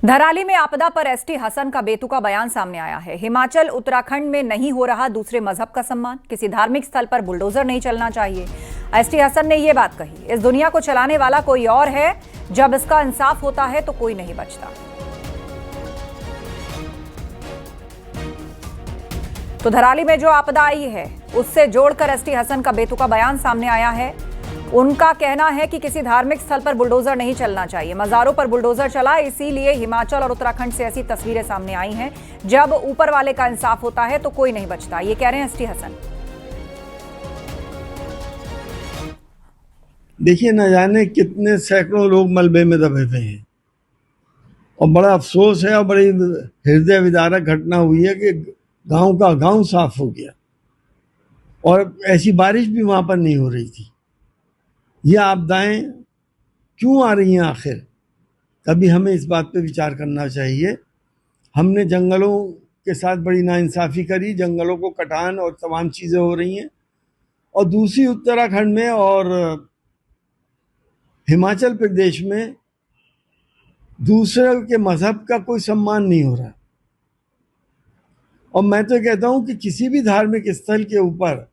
धराली में आपदा पर एसटी हसन का बेतुका बयान सामने आया है। हिमाचल उत्तराखंड में नहीं हो रहा दूसरे मजहब का सम्मान, किसी धार्मिक स्थल पर बुलडोजर नहीं चलना चाहिए। एसटी हसन ने यह बात कही। इस दुनिया को चलाने वाला कोई और है, जब इसका इंसाफ होता है तो कोई नहीं बचता। तो धराली में जो आपदा आई है उससे जोड़कर एसटी हसन का बेतुका बयान सामने आया है। उनका कहना है कि किसी धार्मिक स्थल पर बुलडोजर नहीं चलना चाहिए। मज़ारों पर बुलडोजर चला, इसीलिए हिमाचल और उत्तराखंड से ऐसी तस्वीरें सामने आई हैं। जब ऊपर वाले का इंसाफ होता है तो कोई नहीं बचता, ये कह रहे हैं एसटी हसन। देखिए, न जाने कितने सैकड़ों लोग मलबे में दबे हुए हैं और बड़ा अफसोस है और बड़ी हृदय विदारक घटना हुई है कि गांव का गांव साफ हो गया और ऐसी बारिश भी वहां पर नहीं हो रही थी। ये आपदाएं क्यों आ रही हैं आखिर? कभी हमें इस बात पे विचार करना चाहिए। हमने जंगलों के साथ बड़ी नाइंसाफ़ी करी, जंगलों को कटान और तमाम चीज़ें हो रही हैं। और दूसरी उत्तराखंड में और हिमाचल प्रदेश में दूसरे के मजहब का कोई सम्मान नहीं हो रहा। और मैं तो कहता हूँ कि किसी भी धार्मिक स्थल के ऊपर,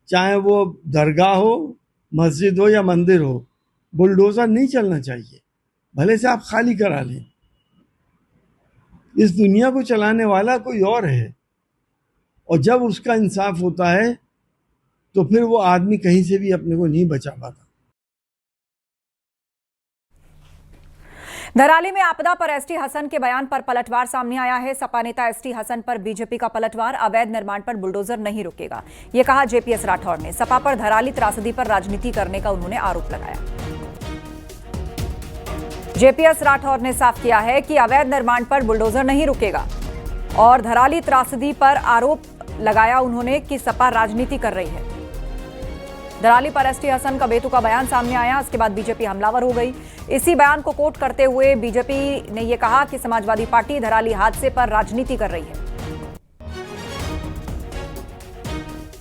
चाहे वो दरगाह हो, मस्जिद हो या मंदिर हो, बुलडोजर नहीं चलना चाहिए। भले से आप खाली करा लें। इस दुनिया को चलाने वाला कोई और है और जब उसका इंसाफ होता है तो फिर वो आदमी कहीं से भी अपने को नहीं बचा पाता। धराली में आपदा पर एसटी हसन के बयान पर पलटवार सामने आया है। सपा नेता एसटी हसन पर बीजेपी का पलटवार। अवैध निर्माण पर बुलडोजर नहीं रुकेगा, यह कहा जेपीएस राठौर ने। सपा पर धराली त्रासदी पर राजनीति करने का उन्होंने आरोप लगाया। जेपीएस राठौर ने साफ किया है कि अवैध निर्माण पर बुलडोजर नहीं रुकेगा और धराली त्रासदी पर आरोप लगाया उन्होंने कि सपा राजनीति कर रही है। धराली पर एसटी हसन का बेतुका बयान सामने आया, इसके बाद बीजेपी हमलावर हो गई। इसी बयान को कोट करते हुए बीजेपी ने यह कहा कि समाजवादी पार्टी धराली हादसे पर राजनीति कर रही है।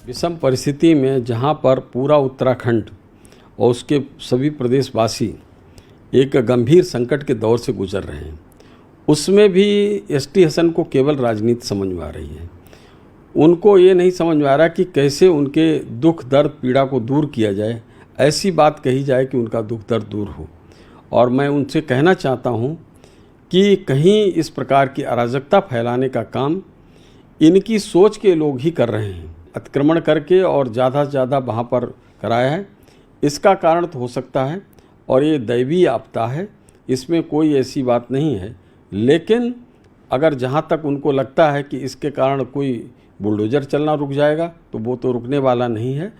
विषम परिस्थिति में जहां पर पूरा उत्तराखंड और उसके सभी प्रदेशवासी एक गंभीर संकट के दौर से गुजर रहे हैं, उसमें भी एसटी हसन को केवल राजनीति समझ में आ रही है। उनको ये नहीं समझ में आ रहा कि कैसे उनके दुख दर्द पीड़ा को दूर किया जाए, ऐसी बात कही जाए कि उनका दुख दर्द दूर हो। और मैं उनसे कहना चाहता हूँ कि कहीं इस प्रकार की अराजकता फैलाने का काम इनकी सोच के लोग ही कर रहे हैं। अतिक्रमण करके और ज़्यादा से ज़्यादा वहाँ पर कराया है। इसका कारण तो हो सकता है और ये दैवीय आपदा है, इसमें कोई ऐसी बात नहीं है। लेकिन अगर जहाँ तक उनको लगता है कि इसके कारण कोई बुलडोजर चलना रुक जाएगा, तो वो तो रुकने वाला नहीं है।